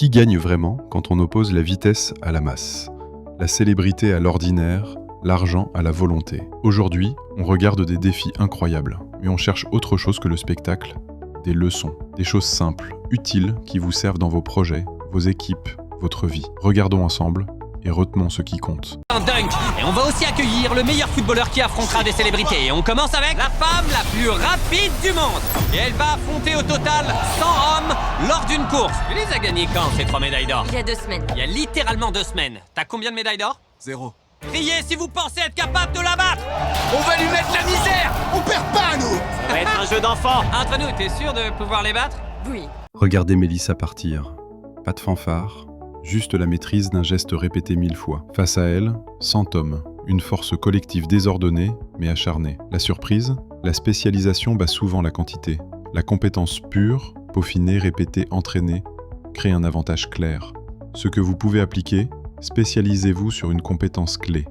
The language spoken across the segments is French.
Qui gagne vraiment quand on oppose la vitesse à la masse, la célébrité à l'ordinaire, l'argent à la volonté? Aujourd'hui, on regarde des défis incroyables, mais on cherche autre chose que le spectacle, des leçons, des choses simples, utiles qui vous servent dans vos projets, vos équipes, votre vie. Regardons ensemble et retenons ce qui compte. Un dunk. Et on va aussi accueillir le meilleur footballeur qui affrontera des célébrités. Et on commence avec la femme la plus rapide du monde. Et elle va affronter au total 100 hommes lors d'une course. Tu les as gagnés quand, ces 3 médailles d'or? Il y a 2 semaines. Il y a littéralement 2 semaines. T'as combien de médailles d'or? 0. Criez si vous pensez être capable de la battre. On va lui mettre la misère. On perd pas, nous. Ça va être un jeu d'enfant. Entre nous, t'es sûr de pouvoir les battre? Oui. Regardez Mélissa partir. Pas de fanfare, juste la maîtrise d'un geste répété 1000 fois. Face à elle, 100 hommes, une force collective désordonnée mais acharnée. La surprise, la spécialisation bat souvent la quantité. La compétence pure, peaufinée, répétée, entraînée, crée un avantage clair. Ce que vous pouvez appliquer, spécialisez-vous sur une compétence clé.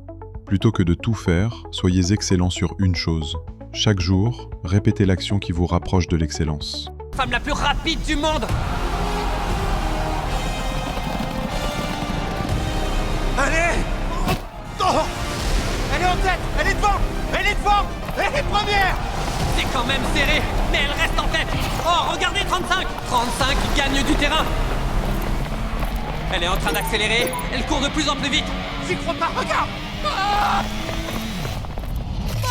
Plutôt que de tout faire, soyez excellent sur une chose. Chaque jour, répétez l'action qui vous rapproche de l'excellence. Femme la plus rapide du monde. Allez. Oh. Elle est en tête. Elle est devant. Elle est devant. Elle est première. C'est quand même serré, mais elle reste en tête. Oh, regardez, 35. 35 gagne du terrain. Elle est en train d'accélérer. Elle court de plus en plus vite. J'y crois pas. Regarde. Oh,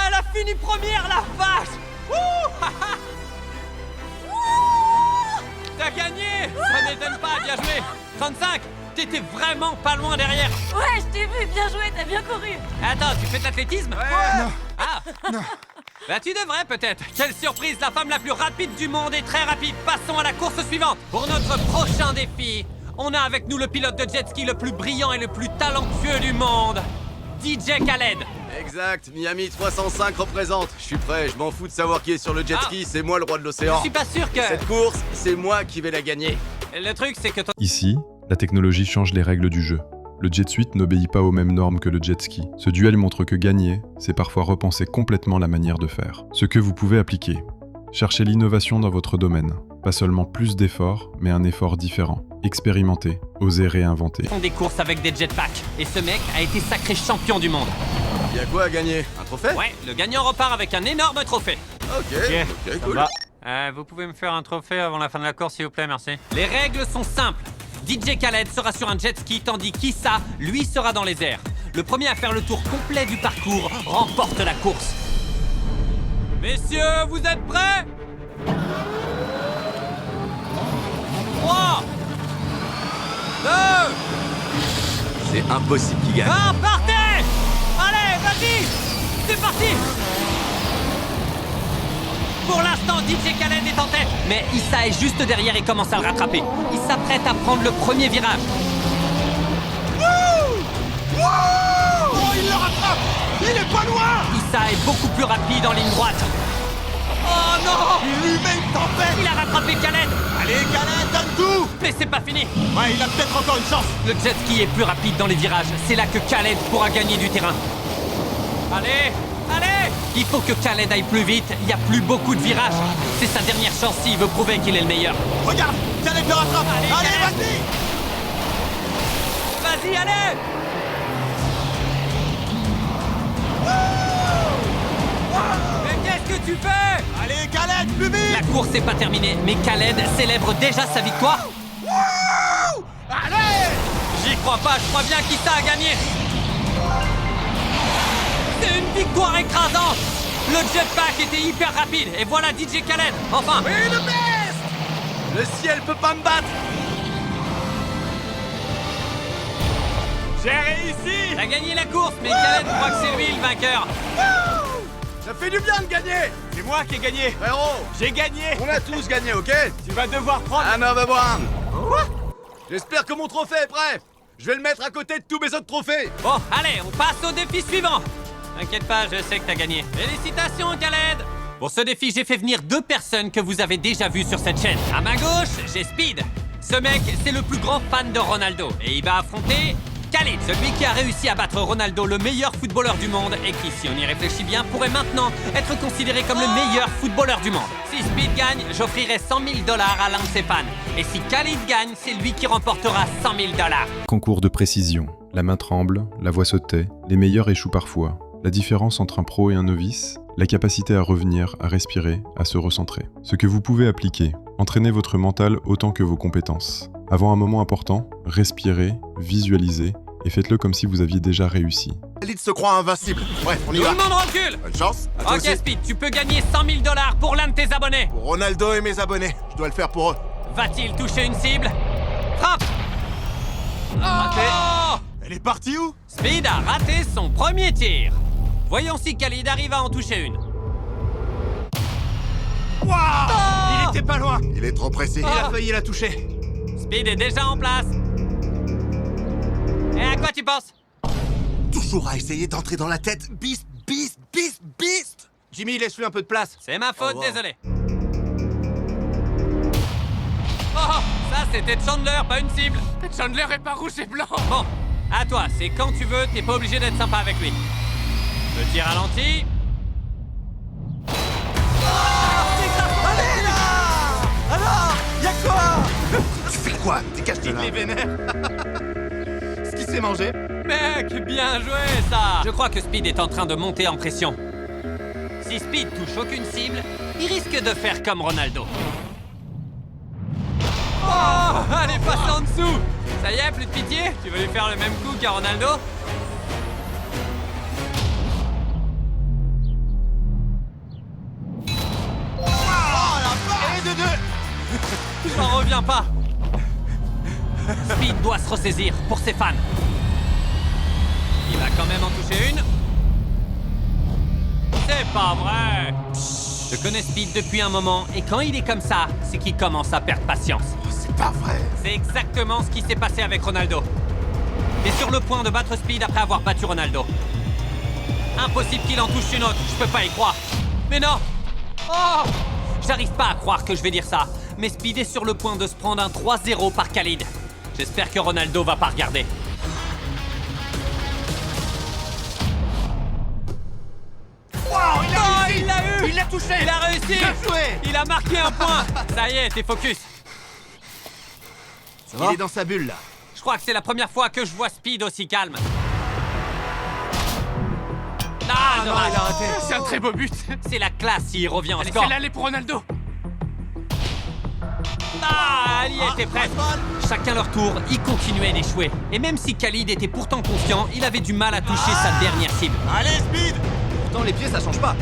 elle a fini première, la vache. Ouh. T'as gagné. Ça m'étonne pas, bien joué. 35, t'étais vraiment pas loin derrière. Ouais, je t'ai vu, bien joué, t'as bien couru. Attends, tu fais de l'athlétisme? Ouais. Non. Ah. Non. Bah tu devrais peut-être. Quelle surprise, la femme la plus rapide du monde est très rapide. Passons à la course suivante. Pour notre prochain défi, on a avec nous le pilote de jet ski le plus brillant et le plus talentueux du monde, DJ Khaled. Exact, Miami 305 représente. Je suis prêt, je m'en fous de savoir qui est sur le jet ski, c'est moi le roi de Je l'océan. suis pas sûr que... Cette course, c'est moi qui vais la gagner. Le truc, c'est que toi... Ici, la technologie change les règles du jeu. Le jet suite n'obéit pas aux mêmes normes que le jet ski. Ce duel montre que gagner, c'est parfois repenser complètement la manière de faire. Ce que vous pouvez appliquer. Cherchez l'innovation dans votre domaine. Pas seulement plus d'efforts, mais un effort différent. Expérimentez, osez réinventer. font des courses avec des jetpacks. Et ce mec a été sacré champion du monde. Y'a quoi à gagner? Un trophée? Ouais, le gagnant repart avec un énorme trophée. Ok, cool. Vous pouvez me faire un trophée avant la fin de la course, s'il vous plaît, merci. Les règles sont simples. DJ Khaled sera sur un jet ski, tandis qu'Issa, lui, sera dans les airs. Le premier à faire le tour complet du parcours remporte la course. Messieurs, vous êtes prêts? 3, 2, C'est impossible qu'il gagne. 1, partez! Allez, vas-y! C'est parti! Pour l'instant, DJ Khaled est en tête, mais Issa est juste derrière et commence à le rattraper. Il s'apprête à prendre le premier virage. Oh, il le rattrape. Il est pas loin. Issa est beaucoup plus rapide en ligne droite. Oh non! Il lui met une tempête. Il a rattrapé Khaled! Allez, Khaled, donne tout. Mais c'est pas fini! Ouais, il a peut-être encore une chance. Le jet ski est plus rapide dans les virages. C'est là que Khaled pourra gagner du terrain. Allez! Allez! Il faut que Khaled aille plus vite. Il n'y a plus beaucoup de virages. C'est sa dernière chance s'il veut prouver qu'il est le meilleur. Regarde, Khaled le rattrape. Allez, Allez, Khaled. vas-y. Vas-y, allez! Mais qu'est-ce que tu fais? Allez, Khaled, plus vite. La course n'est pas terminée, mais Khaled célèbre déjà sa victoire. Allez. J'y crois pas, je crois bien qu'Issa a gagné. C'est une victoire écrasante. Le jetpack était hyper rapide, et voilà DJ Khaled. Enfin, Oui, le best. Le ciel peut pas me battre. J'ai réussi. t'as gagné la course, mais Khaled croit que c'est lui le vainqueur. Ça fait du bien de gagner. C'est moi qui ai gagné. Frérot, J'ai gagné. on a tous gagné, ok? Tu vas devoir prendre... Another one. J'espère que mon trophée est prêt. Je vais le mettre à côté de tous mes autres trophées. Bon, allez, on passe au défi suivant. T'inquiète pas, je sais que t'as gagné. Félicitations, Khaled. Pour ce défi, j'ai fait venir 2 personnes que vous avez déjà vues sur cette chaîne. À ma gauche, j'ai Speed. Ce mec, c'est le plus grand fan de Ronaldo. Et il va affronter Khalid, celui qui a réussi à battre Ronaldo, le meilleur footballeur du monde, et qui, si on y réfléchit bien, pourrait maintenant être considéré comme le meilleur footballeur du monde. Si Speed gagne, j'offrirai 100 000 $ à l'un de ses fans. Et si Khalid gagne, c'est lui qui remportera 100 000 $. Concours de précision. La main tremble, la voix se tait, les meilleurs échouent parfois. La différence entre un pro et un novice, la capacité à revenir, à respirer, à se recentrer. Ce que vous pouvez appliquer, entraînez votre mental autant que vos compétences. Avant un moment important, respirez, visualisez et faites-le comme si vous aviez déjà réussi. Khalid se croit invincible. Bref, on y Tout va. le monde recule. Bonne chance. À toi Ok aussi. Speed, tu peux gagner 100 000 $ pour l'un de tes abonnés. Pour Ronaldo et mes abonnés, je dois le faire pour eux. Va-t-il toucher une cible? Frappe! Oh! Elle est partie où? Speed a raté son premier tir. Voyons si Khalid arrive à en toucher une. Waouh! Il était pas loin. Il est trop précis. Il a failli la toucher. Speed est déjà en place. Et à quoi tu penses? Toujours à essayer d'entrer dans la tête. Beast, beast, beast, beast. Jimmy, laisse-lui un peu de place. C'est ma faute, Oh, wow. désolé. Oh, ça c'était Chandler, pas une cible. Chandler est pas rouge et blanc. Bon, à toi, c'est quand tu veux, t'es pas obligé d'être sympa avec lui. Le tir ralenti. Allez là! Alors, y'a quoi? Tu fais quoi? Dégage de Il là. les vénère. Ce qu'il s'est mangé. Mec, bien joué ça! Je crois que Speed est en train de monter en pression. Si Speed touche aucune cible, il risque de faire comme Ronaldo. Oh! Allez, passe en dessous! Ça y est, plus de pitié? Tu veux lui faire le même coup qu'à Ronaldo? Et de deux. J'en reviens pas! Speed doit se ressaisir pour ses fans. Il va quand même en toucher une. C'est pas vrai! Je connais Speed depuis un moment et quand il est comme ça, c'est qu'il commence à perdre patience. C'est pas vrai. C'est exactement ce qui s'est passé avec Ronaldo. Et sur le point de battre Speed après avoir battu Ronaldo. Impossible qu'il en touche une autre, je peux pas y croire. Mais non! Oh! J'arrive pas à croire que je vais dire ça, mais Speed est sur le point de se prendre un 3-0 par Khalid. J'espère que Ronaldo va pas regarder. Waouh, il a Oh, réussi. il l'a eu! Il l'a touché. Il a réussi! Bien joué. Il a marqué un point! Ça y est, t'es focus. Il est dans sa bulle là. Je crois que c'est la première fois que je vois Speed aussi calme. Ah, dommage. il a raté. C'est un très beau but. C'est la classe s'il revient au Allez, score. fais l'aller pour Ronaldo. Ah, elle y était prête. Chacun leur tour, ils continuaient d'échouer. Et même si Khalid était pourtant confiant, il avait du mal à toucher sa dernière cible. Allez, Speed. Pourtant, les pieds, ça change pas.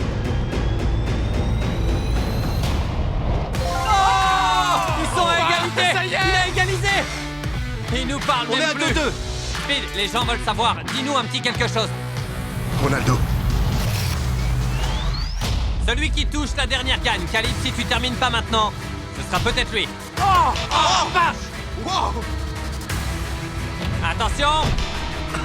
Oh, ils sont à égalité. ça y est. Il a égalisé. Il nous parle On est même à plus. 2-2. Speed, les gens veulent savoir. Dis-nous un petit quelque chose. Ronaldo. Celui qui touche la dernière gagne. Khalid, si tu termines pas maintenant, ce sera peut-être lui. Oh, vache. Wow. Attention.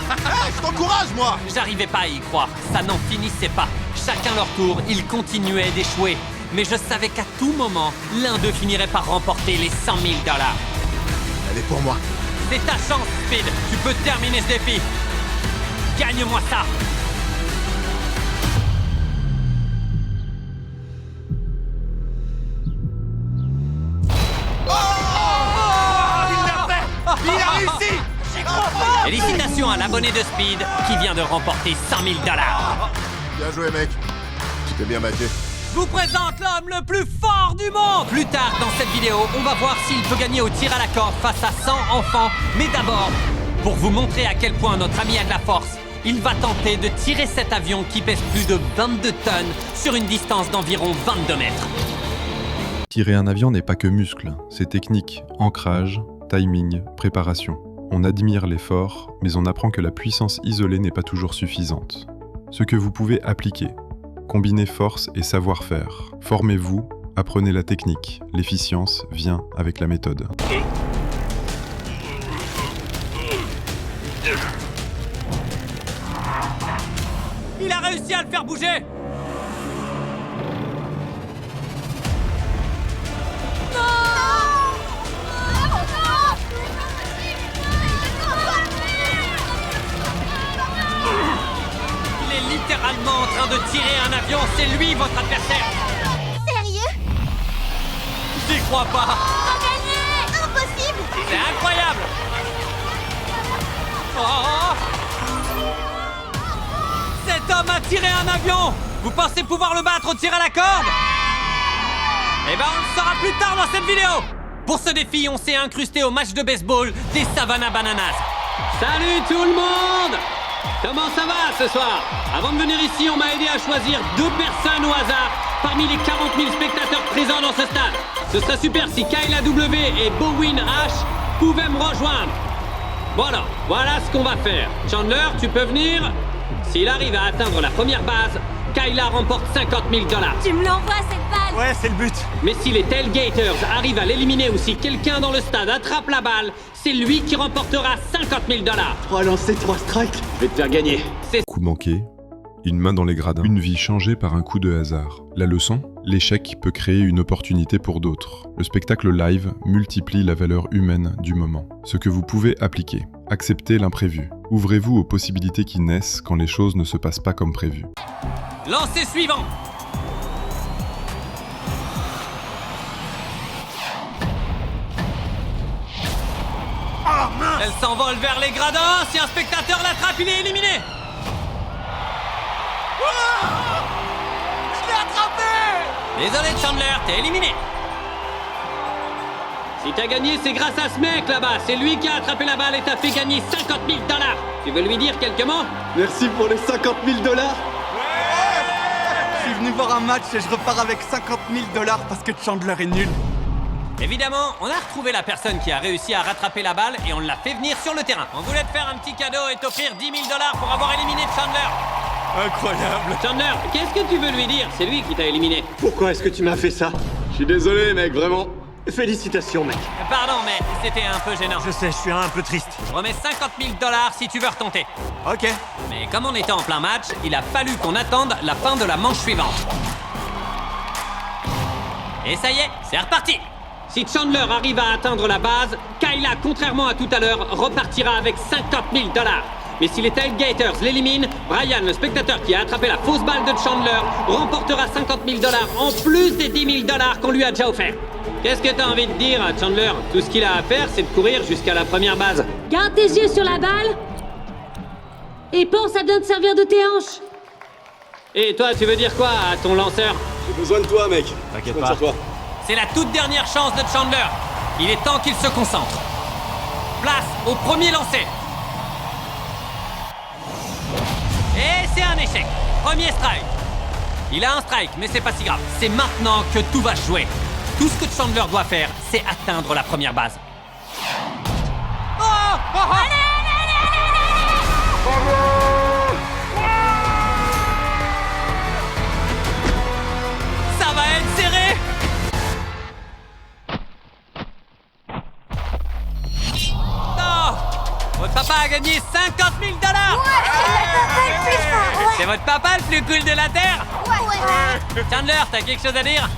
Je t'encourage, moi. J'arrivais pas à y croire, ça n'en finissait pas. Chacun leur tour, ils continuaient d'échouer. Mais je savais qu'à tout moment, l'un d'eux finirait par remporter les 100 000 $. Elle est pour moi. C'est ta chance, Speed, tu peux terminer ce défi. Gagne-moi ça. Il l'a fait. Il a réussi. Félicitations à l'abonné de Speed qui vient de remporter 100 000 $. Bien joué, mec. Tu t'es bien battu. Je vous présente l'homme le plus fort du monde. Plus tard dans cette vidéo, on va voir s'il peut gagner au tir à la corde face à 100 enfants. Mais d'abord, pour vous montrer à quel point notre ami a de la force, il va tenter de tirer cet avion qui pèse plus de 22 tonnes sur une distance d'environ 22 mètres. Tirer un avion n'est pas que muscle, c'est technique, ancrage, timing, préparation. On admire l'effort, mais on apprend que la puissance isolée n'est pas toujours suffisante. Ce que vous pouvez appliquer. Combinez force et savoir-faire. Formez-vous, apprenez la technique. L'efficience vient avec la méthode. Il a réussi à le faire bouger. de tirer un avion, c'est lui votre adversaire. Sérieux? J'y crois pas. T'as gagné! Impossible! C'est incroyable. Oh. Cet homme a tiré un avion. Vous pensez pouvoir le battre au tir à la corde? Eh ben, on le saura plus tard dans cette vidéo. Pour ce défi, on s'est incrusté au match de baseball des Savannah Bananas. Salut tout le monde! Comment ça va ce soir? Avant de venir ici, on m'a aidé à choisir 2 personnes au hasard parmi les 40 000 spectateurs présents dans ce stade. Ce serait super si Kyla W et Bowen H pouvaient me rejoindre. Bon alors, voilà ce qu'on va faire. Chandler, tu peux venir? S'il arrive à atteindre la première base, Kyla remporte 50 000 $. Tu me l'envoies cette balle. Ouais, c'est le but. Mais si les Tailgaters arrivent à l'éliminer ou si quelqu'un dans le stade attrape la balle, c'est lui qui remportera 50 000 $. 3 lancers, 3 strikes. Je vais te faire gagner. Coup manqué, une main dans les gradins, une vie changée par un coup de hasard. La leçon? L'échec peut créer une opportunité pour d'autres. Le spectacle live multiplie la valeur humaine du moment. Ce que vous pouvez appliquer. Acceptez l'imprévu. Ouvrez-vous aux possibilités qui naissent quand les choses ne se passent pas comme prévu. Lancer suivant. Elle s'envole vers les gradins. Si un spectateur l'attrape, il est éliminé. Je l'ai attrapé! Désolé Chandler, t'es éliminé. Si t'as gagné, c'est grâce à ce mec là-bas. C'est lui qui a attrapé la balle et t'a fait gagner 50 000 $. Tu veux lui dire quelques mots? Merci pour les 50 000 $. Je suis venu voir un match et je repars avec 50 000 $ parce que Chandler est nul. Évidemment, on a retrouvé la personne qui a réussi à rattraper la balle et on l'a fait venir sur le terrain. On voulait te faire un petit cadeau et t'offrir 10 000 $ pour avoir éliminé Chandler. Incroyable. Chandler, qu'est-ce que tu veux lui dire? C'est lui qui t'a éliminé. Pourquoi est-ce que tu m'as fait ça? Je suis désolé, mec, vraiment. Félicitations, mec. Pardon, mais c'était un peu gênant. Je sais, je suis un peu triste. Je remets 50 000 $ si tu veux retenter. Ok. Mais comme on était en plein match, il a fallu qu'on attende la fin de la manche suivante. Et ça y est, c'est reparti. Si Chandler arrive à atteindre la base, Kyla, contrairement à tout à l'heure, repartira avec 50 000 $. Mais si les Tailgaters l'éliminent, Brian, le spectateur qui a attrapé la fausse balle de Chandler, remportera 50 000 $ en plus des 10 000 $ qu'on lui a déjà offert. Qu'est-ce que t'as envie de dire à Chandler? Tout ce qu'il a à faire, c'est de courir jusqu'à la première base. Garde tes yeux sur la balle. Et pense à bien te servir de tes hanches. Et toi, tu veux dire quoi à ton lanceur? J'ai besoin de toi, mec. T'inquiète Je compte pas. sur toi. C'est la toute dernière chance de Chandler. Il est temps qu'il se concentre. Place au premier lancer. Et c'est un échec. Premier strike. Il a un strike, mais c'est pas si grave. C'est maintenant que tout va se jouer. Tout ce que Chandler doit faire, c'est atteindre la première base. Oh, oh, oh. Ça va être serré. Non. Votre papa a gagné 50 000 $. C'est votre papa le plus cool de la Terre. Ouais. Chandler, t'as quelque chose à dire?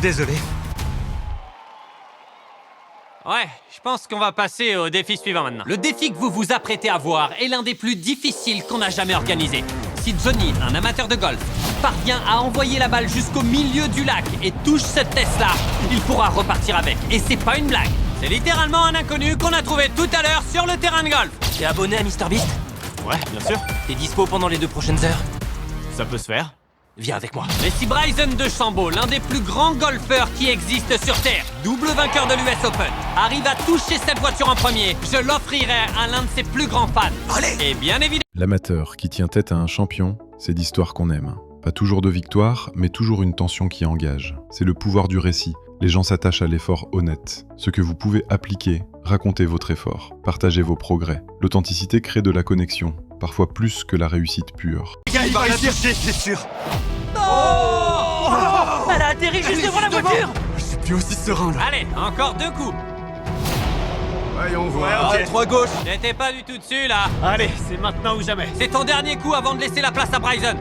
Désolé. Ouais, je pense qu'on va passer au défi suivant maintenant. Le défi que vous vous apprêtez à voir est l'un des plus difficiles qu'on a jamais organisé. Si Johnny, un amateur de golf, parvient à envoyer la balle jusqu'au milieu du lac et touche cette Tesla, il pourra repartir avec. Et c'est pas une blague. C'est littéralement un inconnu qu'on a trouvé tout à l'heure sur le terrain de golf. T'es abonné à MrBeast? Ouais, bien sûr. T'es dispo pendant les 2 prochaines heures? Ça peut se faire. Viens avec moi. Mais si Bryson DeChambeau, l'un des plus grands golfeurs qui existent sur Terre, double vainqueur de l'US Open, arrive à toucher cette voiture en premier, je l'offrirai à l'un de ses plus grands fans. Allez! Et bien évidemment... L'amateur qui tient tête à un champion, c'est d'histoire qu'on aime. Pas toujours de victoire, mais toujours une tension qui engage. C'est le pouvoir du récit. Les gens s'attachent à l'effort honnête. Ce que vous pouvez appliquer, racontez votre effort, partagez vos progrès. L'authenticité crée de la connexion, parfois plus que la réussite pure. Il va réussir, c'est sûr. Elle a atterri juste devant la voiture! Je suis plus aussi serein là. Allez, encore 2 coups. Voyons voir. Ouais, 3 gauche. J'étais pas du tout dessus, là. Allez, c'est maintenant ou jamais. C'est ton dernier coup avant de laisser la place à Bryson.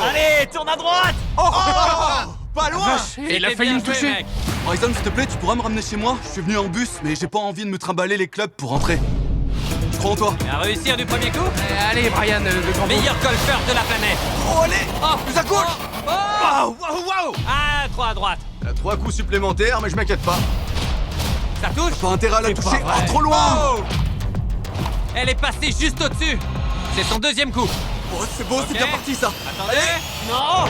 Allez, tourne à droite. Pas loin. Il a C'était failli bien me joué, toucher. mec. Bryson, s'il te plaît, tu pourras me ramener chez moi? Je suis venu en bus, mais j'ai pas envie de me trimballer les clubs pour rentrer. je crois en toi. Et à réussir du premier coup? Allez, Brian, le grand Meilleur golfeur de la planète. Oh, allez. Ça coule. Waouh, waouh, waouh. Ah, 3 à droite. 3 coups supplémentaires, mais je m'inquiète pas. Ça touche? Pas intérêt à la toucher. pas vrai. Oh, trop loin. Oh. Elle est passée juste au-dessus. C'est son deuxième coup. Oh, c'est beau, c'est bien parti ça. Attendez. Non.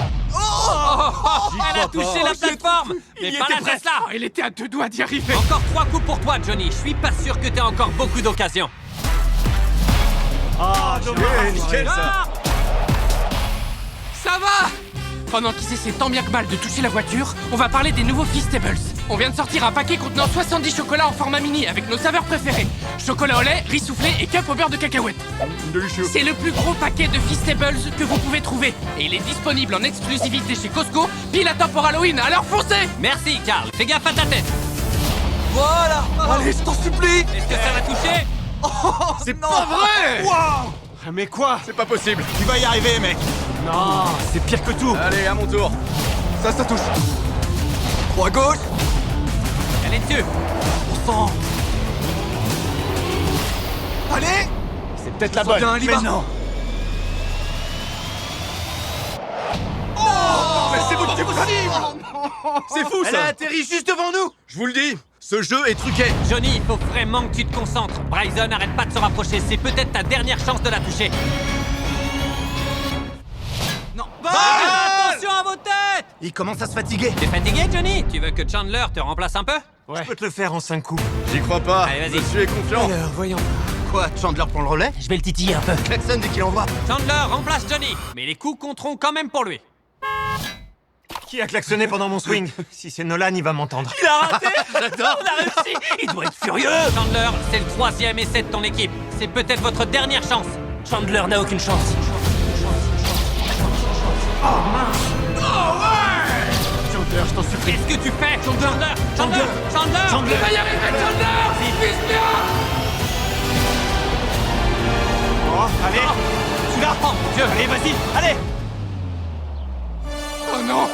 Elle a touché la plateforme. Mais pas la Tesla. Oh, il était à 2 doigts d'y arriver. Encore 3 coups pour toi, Johnny. Je suis pas sûr que t'aies encore beaucoup d'occasions. Ah, nickel ça. Ah. Ça va. Pendant qu'ils essaient tant bien que mal de toucher la voiture, on va parler des nouveaux Feastables. On vient de sortir un paquet contenant 70 chocolats en format mini avec nos saveurs préférées. Chocolat au lait, riz soufflé et cup au beurre de cacahuète. C'est le plus gros paquet de Feastables que vous pouvez trouver. Et il est disponible en exclusivité chez Costco, pile à temps pour Halloween, alors foncez! Merci, Carl. Fais gaffe à ta tête. Voilà. Allez, je t'en supplie. Est-ce que ça va toucher? C'est pas vrai. Waouh! Mais quoi? C'est pas possible. Tu vas y arriver, mec! Non, c'est pire que tout! Allez, à mon tour. Ça touche. 3 gauche. Elle est dessus. Allez! C'est peut-être la bonne, bien, mais Liba. non! Mais c'est possible. C'est fou Elle a ça. atterri juste devant nous! Je vous le dis, ce jeu est truqué. Johnny, il faut vraiment que tu te concentres. Bryson arrête pas de se rapprocher. C'est peut-être ta dernière chance de la toucher. Non! Attention à vos têtes! Il commence à se fatiguer! T'es fatigué, Johnny? Tu veux que Chandler te remplace un peu? Je peux te le faire en 5 coups. J'y crois pas. Allez, vas-y. Monsieur est confiant. Alors, voyons. Quoi, Chandler prend le relais? Je vais le titiller un peu. Klaxon dès qu'il envoie. Chandler remplace Johnny. Mais les coups compteront quand même pour lui. Qui a klaxonné pendant mon swing? Si c'est Nolan, il va m'entendre. Il a raté. J'adore. On a réussi. Il doit être furieux. Chandler, c'est le 3e essai de ton équipe. C'est peut-être votre dernière chance. Chandler n'a aucune chance. Chandler, je t'en supplie. Qu'est-ce que tu fais? Chandler! Chandler. Il va y arriver, Chandler. Vise bien. Oh, allez! Tu l'as! Oh mon Dieu! Allez, vas-y! Allez! Oh non.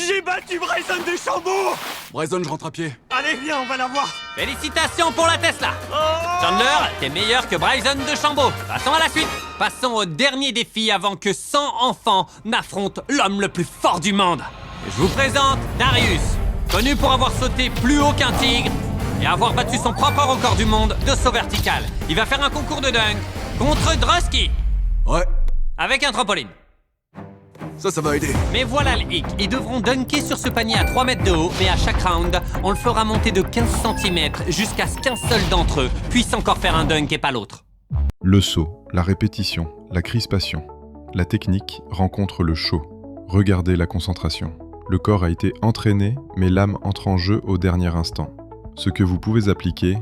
J'ai battu Bryson Deschambault! Bryson, je rentre à pied. Allez, viens, on va la voir! Félicitations pour la Tesla! Chandler, t'es meilleur que Bryson DeChambeau. Passons à la suite. Passons au dernier défi avant que 100 enfants n'affrontent l'homme le plus fort du monde. Je vous présente Darius, connu pour avoir sauté plus haut qu'un tigre et avoir battu son propre record du monde de saut vertical. Il va faire un concours de dunk contre Drusky Ouais, avec un trampoline. ça va aider. Mais voilà le hic, ils devront dunker sur ce panier à 3 mètres de haut, mais à chaque round, on le fera monter de 15 cm jusqu'à ce qu'un seul d'entre eux puisse encore faire un dunk et pas l'autre. Le saut, la répétition, la crispation. La technique rencontre le show. Regardez la concentration. Le corps a été entraîné, mais l'âme entre en jeu au dernier instant. Ce que vous pouvez appliquer,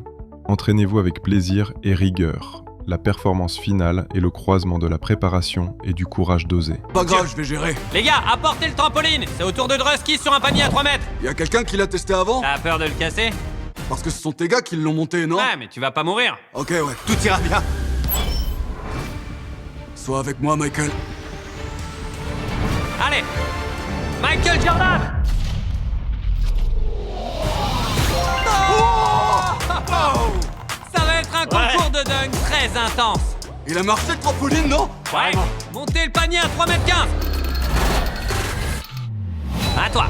entraînez-vous avec plaisir et rigueur. La performance finale est le croisement de la préparation et du courage d'oser. Pas grave, je vais gérer. Les gars, apportez le trampoline. C'est au tour de Drusky sur un panier à 3 mètres. Y a quelqu'un qui l'a testé avant? T'as peur de le casser? Parce que ce sont tes gars qui l'ont monté, non? Ouais, mais tu vas pas mourir. Ok, ouais. Tout ira bien! Sois avec moi, Michael. Allez, Michael Jordan. Ça va être un concours de dunk très intense. Il a marché le trampoline, non? Ouais, montez le panier à 3 mètres 15. À toi.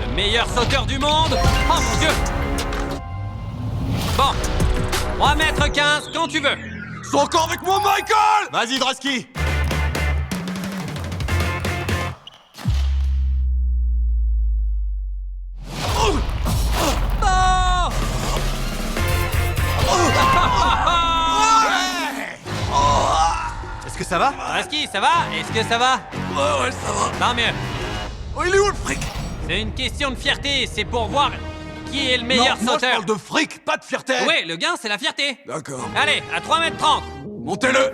Le meilleur sauteur du monde. Oh mon Dieu. Bon, 3 mètres 15 quand tu veux. Sois encore avec moi, Michael! Vas-y, Drusky! Est-ce que ça va? Drusky, ça va? Est-ce que ça va? Ouais, ça va. Tant mieux. Oh, il est où le fric? C'est une question de fierté, c'est pour voir qui est le meilleur non, moi, je sauteur. parle de fric, pas de fierté. Oui, le gain, c'est la fierté. D'accord. Allez, à 3 mètres 30. Montez-le.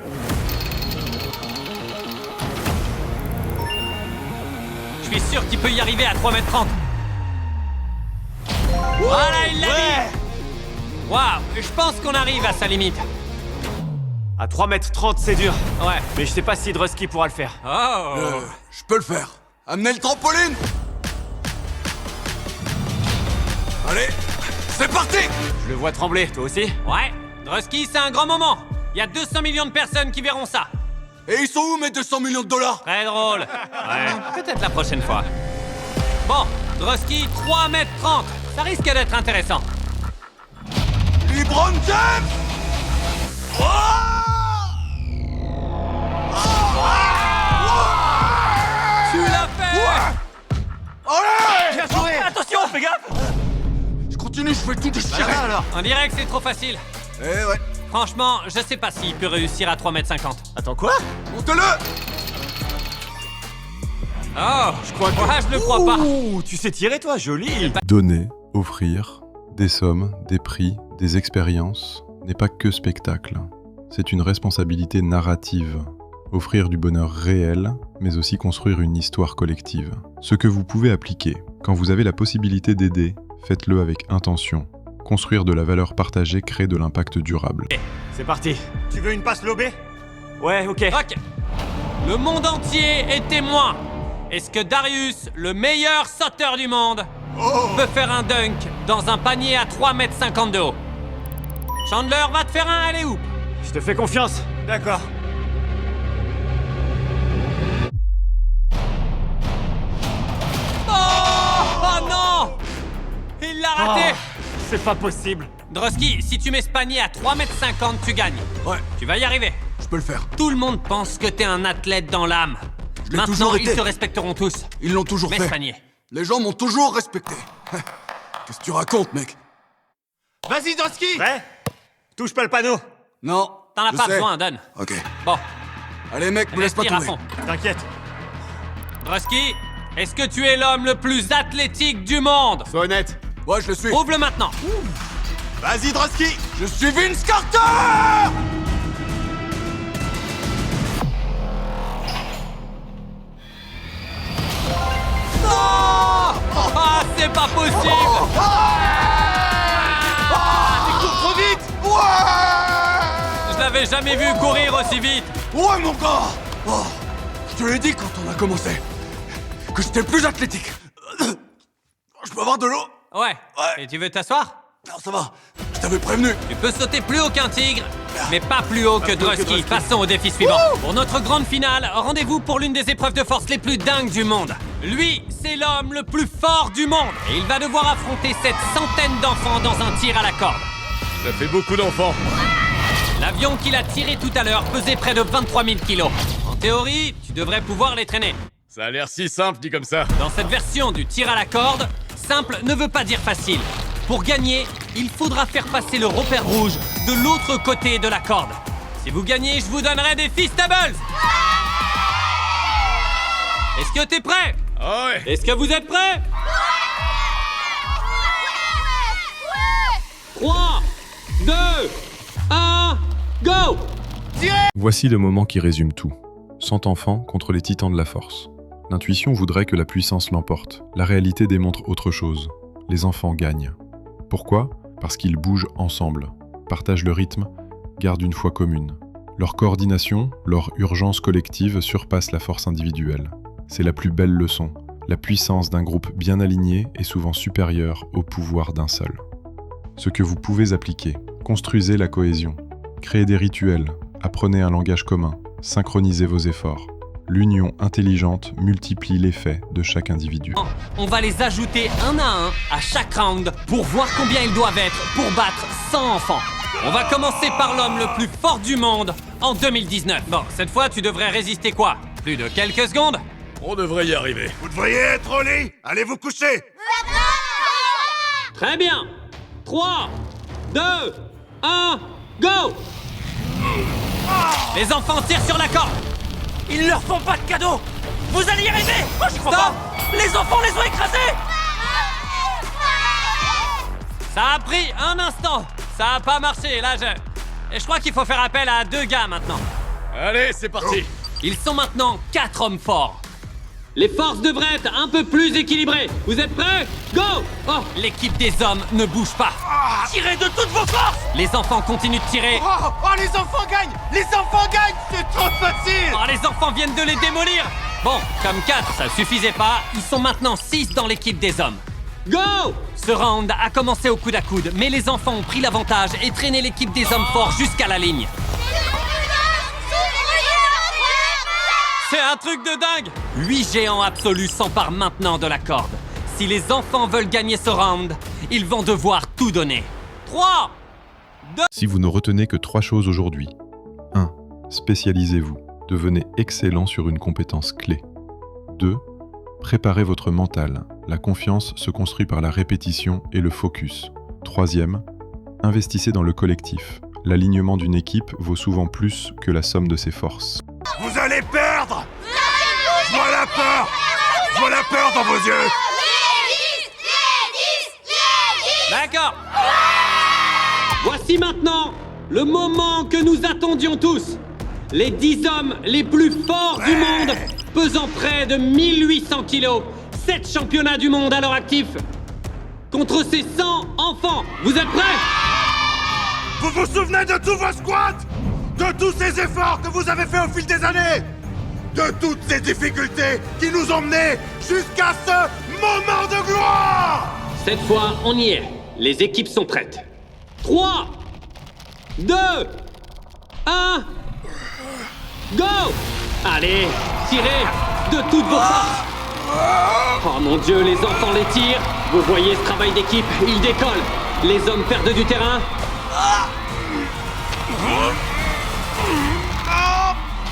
Je suis sûr qu'il peut y arriver à 3 mètres 30. Voilà, il l'a dit. Waouh, je pense qu'on arrive à sa limite. À 3,30 m, c'est dur. Ouais. Mais je sais pas si Drusky pourra le faire. Oh. Je peux le faire. Amenez le trampoline. Allez, c'est parti. Je le vois trembler, toi aussi? Ouais. Drusky, c'est un grand moment. Il y a 200 millions de personnes qui verront ça. Et ils sont où mes 200 millions de dollars? Très drôle. Ouais, peut-être la prochaine fois. Bon, Drusky, 3,30 m. Ça risque d'être intéressant. LeBron James. Tu l'as fait. Allez. Bien joué! Attention, fais gaffe! Je continue, je vais tout déchirer. alors! On dirait que c'est trop facile. Eh ouais. Franchement, je sais pas s'il peut réussir à 3,50 m. Attends, quoi? Montez-le. Oh, je crois que... je le crois pas. Ouh, tu sais tirer, toi, joli! Donner, offrir, des sommes, des prix, des expériences, n'est pas que spectacle. C'est une responsabilité narrative. Offrir du bonheur réel, mais aussi construire une histoire collective. Ce que vous pouvez appliquer. Quand vous avez la possibilité d'aider, faites-le avec intention. Construire de la valeur partagée crée de l'impact durable. C'est parti. Tu veux une passe lobée? Ouais, ok. Ok. Le monde entier est témoin. Est-ce que Darius, le meilleur sauteur du monde, peut faire un dunk dans un panier à 3,50 m de haut? Chandler va te faire un alley-oop. Je te fais confiance. D'accord. Oh non! Il l'a raté. C'est pas possible. Drusky, si tu mets ce panier à 3,50 m, tu gagnes. Ouais, Tu vas y arriver. je peux le faire. Tout le monde pense que t'es un athlète dans l'âme. Je l'ai Maintenant, toujours ils été. te respecteront tous. Ils l'ont toujours Mets ce fait. panier. Les gens m'ont toujours respecté. Qu'est-ce que tu racontes, mec? Vas-y, Drusky. Prêt? Touche pas le panneau. Non. T'en as je pas sais. besoin, donne. Ok. Bon, Allez, mec, me laisse pas respire à tomber. fond. T'inquiète. Drusky, est-ce que tu es l'homme le plus athlétique du monde? Sois honnête. Ouais, je le suis. Prouve-le maintenant. Vas-y, Drusky. Je suis Vince Carter. Ah, c'est pas possible. Trop vite. Je l'avais jamais vu courir aussi vite. Ouais, mon gars. Oh, je te l'ai dit quand on a commencé que j'étais plus athlétique. Je peux avoir de l'eau? Ouais. Et tu veux t'asseoir? Non, ça va. Je t'avais prévenu. Tu peux sauter plus haut qu'un tigre, mais pas plus haut que Drusky. Passons au défi suivant. Pour notre grande finale, rendez-vous pour l'une des épreuves de force les plus dingues du monde. Lui, c'est l'homme le plus fort du monde. Et il va devoir affronter cette centaine d'enfants dans un tir à la corde. Ça fait beaucoup d'enfants. L'avion qu'il a tiré tout à l'heure pesait près de 23 000 kilos. En théorie, tu devrais pouvoir les traîner. Ça a l'air si simple dit comme ça. Dans cette version du tir à la corde, simple ne veut pas dire facile. Pour gagner, il faudra faire passer le repère rouge de l'autre côté de la corde. Si vous gagnez, je vous donnerai des Feastables. Est-ce que t'es prêt? Ah ouais. Est-ce que vous êtes prêts? 3, 2, 1, go! Voici le moment qui résume tout. 100 enfants contre les titans de la force. L'intuition voudrait que la puissance l'emporte. La réalité démontre autre chose. Les enfants gagnent. Pourquoi? Parce qu'ils bougent ensemble, partagent le rythme, gardent une foi commune. Leur coordination, leur urgence collective surpasse la force individuelle. C'est la plus belle leçon. La puissance d'un groupe bien aligné est souvent supérieure au pouvoir d'un seul. Ce que vous pouvez appliquer. Construisez la cohésion. Créez des rituels. Apprenez un langage commun. Synchronisez vos efforts. L'union intelligente multiplie l'effet de chaque individu. On va les ajouter un à chaque round pour voir combien ils doivent être pour battre 100 enfants. On va commencer par l'homme le plus fort du monde en 2019. Bon, cette fois, tu devrais résister quoi? Plus de quelques secondes? On devrait y arriver. Vous devriez être au lit. Allez vous coucher. Très bien. 3, 2, 1, go! Les enfants tirent sur la corde. Ils leur font pas de cadeaux. Vous allez y arriver. Moi, je crois pas. Les enfants les ont écrasés. Ça a pris un instant. Ça a pas marché, là, Et je crois qu'il faut faire appel à 2 gars maintenant. Allez, c'est parti. Ils sont maintenant 4 hommes forts. Les forces devraient être un peu plus équilibrées. Vous êtes prêts? Go! Oh, l'équipe des hommes ne bouge pas. Tirez de toutes vos forces! Les enfants continuent de tirer. Oh, les enfants gagnent! Les enfants gagnent! C'est trop facile! Oh, les enfants viennent de les démolir. Bon, comme 4, ça suffisait pas, ils sont maintenant 6 dans l'équipe des hommes. Go! Ce round a commencé au coude à coude, mais les enfants ont pris l'avantage et traîné l'équipe des hommes forts jusqu'à la ligne. C'est un truc de dingue! 8 géants absolus s'emparent maintenant de la corde. Si les enfants veulent gagner ce round, ils vont devoir tout donner. 3, 2... Si vous ne retenez que 3 choses aujourd'hui. 1. Spécialisez-vous. Devenez excellent sur une compétence clé. 2. Préparez votre mental. La confiance se construit par la répétition et le focus. 3e. Investissez dans le collectif. L'alignement d'une équipe vaut souvent plus que la somme de ses forces. Vous allez perdre! Je vois la peur! Je vois la peur dans vos yeux! D'accord. Voici maintenant le moment que nous attendions tous. Les 10 hommes les plus forts du monde, pesant près de 1800 kilos, 7 championnats du monde à leur actif, contre ces 100 enfants. Vous êtes prêts? Vous vous souvenez de tous vos squats? De tous ces efforts que vous avez faits au fil des années? De toutes ces difficultés qui nous ont menés jusqu'à ce moment de gloire! Cette fois, on y est. Les équipes sont prêtes. 3, 2, 1, go! Allez, tirez de toutes vos forces. Oh mon Dieu, les enfants les tirent. Vous voyez ce travail d'équipe, ils décollent. Les hommes perdent du terrain.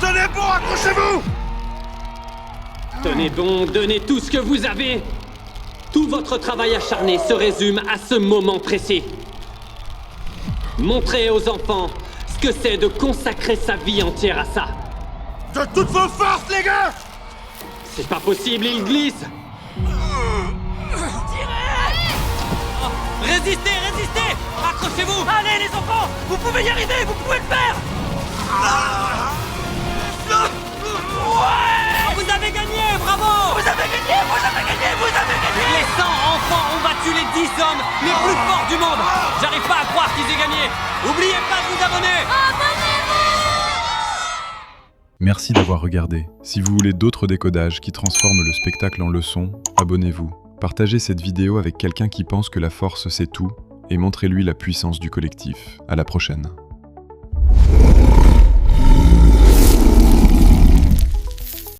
Tenez bon, accrochez-vous! Tenez bon, donnez tout ce que vous avez. Tout votre travail acharné se résume à ce moment précis. Montrez aux enfants ce que c'est de consacrer sa vie entière à ça. De toutes vos forces, les gars! C'est pas possible, il glisse. Résistez, résistez! Accrochez-vous! Allez les enfants! Vous pouvez y arriver! Vous pouvez le faire! Ouais! Vous avez gagné, bravo! Vous avez gagné! Vous avez gagné! Vous avez gagné! Les 100 enfants ont battu les 10 hommes les plus forts du monde! J'arrive pas à croire qu'ils aient gagné! Oubliez pas de vous abonner! Merci d'avoir regardé. Si vous voulez d'autres décodages qui transforment le spectacle en leçon, abonnez-vous. Partagez cette vidéo avec quelqu'un qui pense que la force c'est tout et montrez-lui la puissance du collectif. À la prochaine.